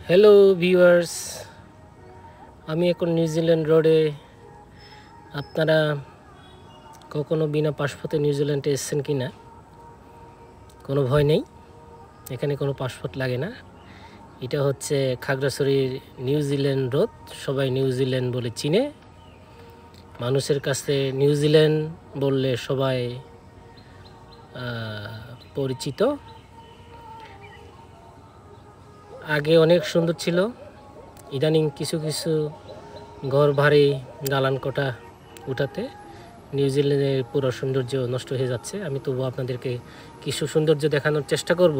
Hello viewers, আমি এখন New Zealand রোডে। আপনারা কখনো বিনা পাসপোর্টে নিউজিল্যান্ডে এসেছেন কি না? কোনো ভয় নেই, এখানে কোনো পাসপোর্ট লাগে না। এটা হচ্ছে খাগড়াছড়ির নিউজিল্যান্ড রোড। সবাই নিউজিল্যান্ড বলে চিনে। মানুষের কাছে নিউজিল্যান্ড বললে সবাই পরিচিত। আগে অনেক সুন্দর ছিল, ইদানিং কিছু কিছু ঘর বাড়ি দালান কোঠা উঠাতে নিউজিল্যান্ডের পুরো সৌন্দর্য নষ্ট হয়ে যাচ্ছে। আমি তবু আপনাদেরকে কিছু সৌন্দর্য দেখানোর চেষ্টা করব।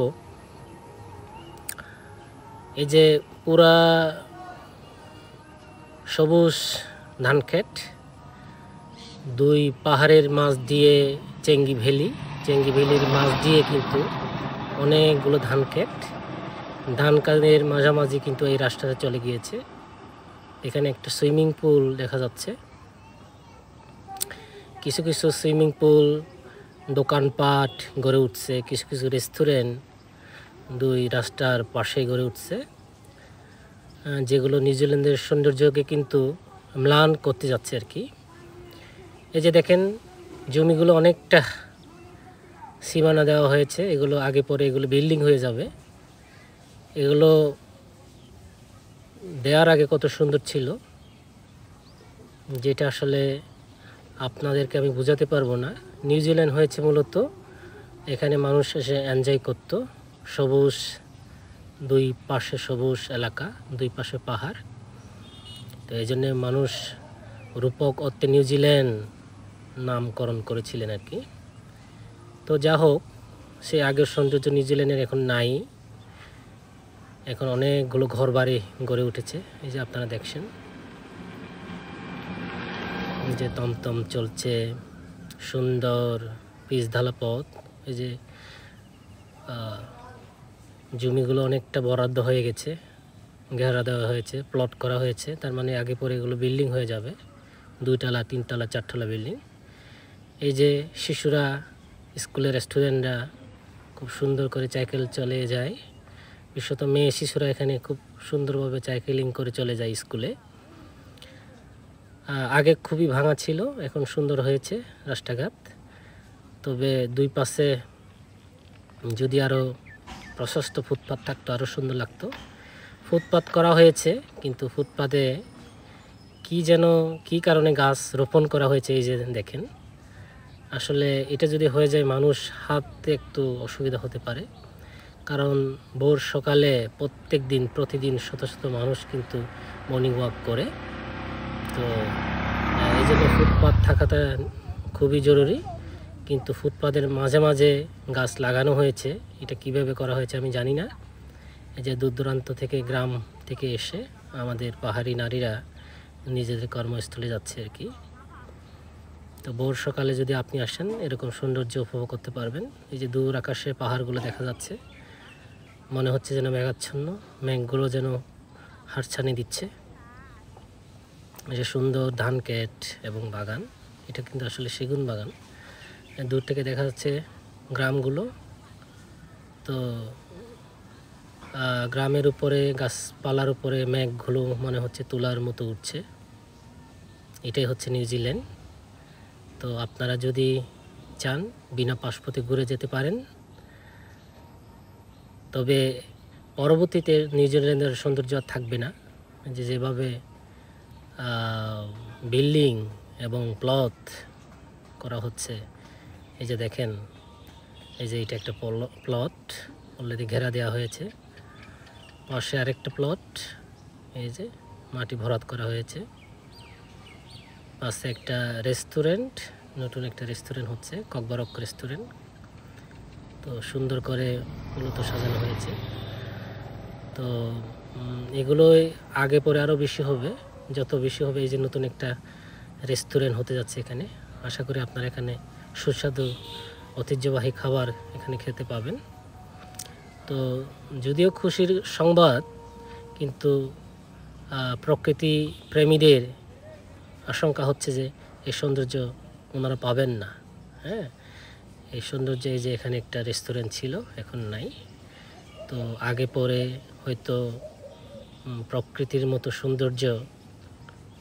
এই যে পুরা সবুজ ধান ক্ষেত, দুই পাহাড়ের মাঝ দিয়ে চেঙ্গি ভ্যালির মাঝ দিয়ে কিন্তু অনেকগুলো ধান ক্ষেত, ধান কাদের মাঝামাঝি কিন্তু এই রাস্তাটা চলে গিয়েছে। এখানে একটা সুইমিং পুল দেখা যাচ্ছে, কিছু কিছু সুইমিং পুল, দোকানপাট গড়ে উঠছে, কিছু কিছু রেস্টুরেন্ট দুই রাস্তার পাশে গড়ে উঠছে, যেগুলো নিউজিল্যান্ডের সৌন্দর্যকে কিন্তু ম্লান করতে যাচ্ছে আর কি। এই যে দেখেন, জমিগুলো অনেকটা সীমানা দেওয়া হয়েছে, এগুলো আগে পরে এগুলো বিল্ডিং হয়ে যাবে। এগুলো দেওয়ার আগে কত সুন্দর ছিল, যেটা আসলে আপনাদেরকে আমি বোঝাতে পারবো না। নিউজিল্যান্ড হয়েছে মূলত, এখানে মানুষ এসে এনজয় করত। সবুজ, দুই পাশে সবুজ এলাকা, দুই পাশে পাহাড়। তো এই জন্যে মানুষ রূপক অর্থে নিউজিল্যান্ড নামকরণ করেছিলেন আর কি। তো যা হোক, সেই আগের সৌন্দর্য নিউজিল্যান্ডের এখন নাই। এখন অনেকগুলো ঘর বাড়ি গড়ে উঠেছে। এই যে আপনারা দেখছেন, এই যে তমতম চলছে, সুন্দর পিচ ঢালা পথ। এই যে জমিগুলো অনেকটা বরাদ্দ হয়ে গেছে, ঘেরা দেওয়া হয়েছে, প্লট করা হয়েছে। তার মানে আগে পরে এগুলো বিল্ডিং হয়ে যাবে, 2 তলা 3 তলা 4 তলা বিল্ডিং। এই যে শিশুরা, স্কুলের স্টুডেন্টরা খুব সুন্দর করে সাইকেল চলে যায়, বিশেষত মেয়ে শিশুরা এখানে খুব সুন্দরভাবে সাইকেলিং করে চলে যায় স্কুলে। আগে খুবই ভাঙা ছিল, এখন সুন্দর হয়েছে রাস্তাঘাট। তবে দুই পাশে যদি আরও প্রশস্ত ফুটপাত থাকতো আরও সুন্দর লাগতো। ফুটপাত করা হয়েছে, কিন্তু ফুটপাতে কি কারণে গাছ রোপণ করা হয়েছে এই যে দেখেন। আসলে এটা যদি হয়ে যায়, মানুষ হাঁটতে একটু অসুবিধা হতে পারে, কারণ ভোর সকালে প্রতিদিন শত শত মানুষ কিন্তু মর্নিং ওয়াক করে। তো এই জন্য ফুটপাত থাকাটা খুবই জরুরি। কিন্তু ফুটপাতের মাঝে মাঝে গাছ লাগানো হয়েছে, এটা কিভাবে করা হয়েছে আমি জানি না। এই যে দূর দূরান্ত থেকে, গ্রাম থেকে এসে আমাদের পাহাড়ি নারীরা নিজেদের কর্মস্থলে যাচ্ছে আর কি। তো ভোর সকালে যদি আপনি আসেন, এরকম সৌন্দর্য উপভোগ করতে পারবেন। এই যে দূর আকাশে পাহাড়গুলো দেখা যাচ্ছে, মনে হচ্ছে যেন মেঘাচ্ছন্ন, মেঘগুলো যেন হাতছানি দিচ্ছে। এই যে সুন্দর ধান ক্ষেত এবং বাগান, এটা কিন্তু আসলে সেগুন বাগান। দূর থেকে দেখা যাচ্ছে গ্রামগুলো। তো গ্রামের উপরে, গাছপালার উপরে মেঘগুলো মনে হচ্ছে তুলার মতো উঠছে। এটাই হচ্ছে নিউজিল্যান্ড। তো আপনারা যদি চান, বিনা পাসপোর্টে ঘুরে যেতে পারেন। তবে পরবর্তীতে নিউজিল্যান্ডের সৌন্দর্য আর থাকবে না। যেভাবে বিল্ডিং এবং প্লট করা হচ্ছে, এই যে দেখেন, এই যে এটা একটা প্লট অলরেডি ঘেরা দেওয়া হয়েছে, পাশে আরেকটা প্লট, এই যে মাটি ভরাট করা হয়েছে, পাশে একটা রেস্টুরেন্ট, নতুন একটা রেস্টুরেন্ট হচ্ছে, ককবরক রেস্টুরেন্ট। তো সুন্দর করে মূলত সাজানো হয়েছে। তো এগুলোই আগে পরে আরও বেশি হবে, যত বেশি হবে। এই যে নতুন একটা রেস্টুরেন্ট হতে যাচ্ছে এখানে। আশা করি আপনারা এখানে সুস্বাদু ঐতিহ্যবাহী খাবার এখানে খেতে পাবেন। তো যদিও খুশির সংবাদ, কিন্তু প্রকৃতি প্রেমীদের আশঙ্কা হচ্ছে যে এই সৌন্দর্য ওনারা পাবেন না। হ্যাঁ, এই সৌন্দর্য, এই যে এখানে একটা রেস্টুরেন্ট ছিল, এখন নাই। তো আগে পরে হয়তো প্রকৃতির মতো সৌন্দর্য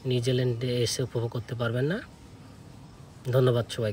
নিউজিল্যান্ডে এসে উপভোগ করতে পারবেন না। ধন্যবাদ সবাই।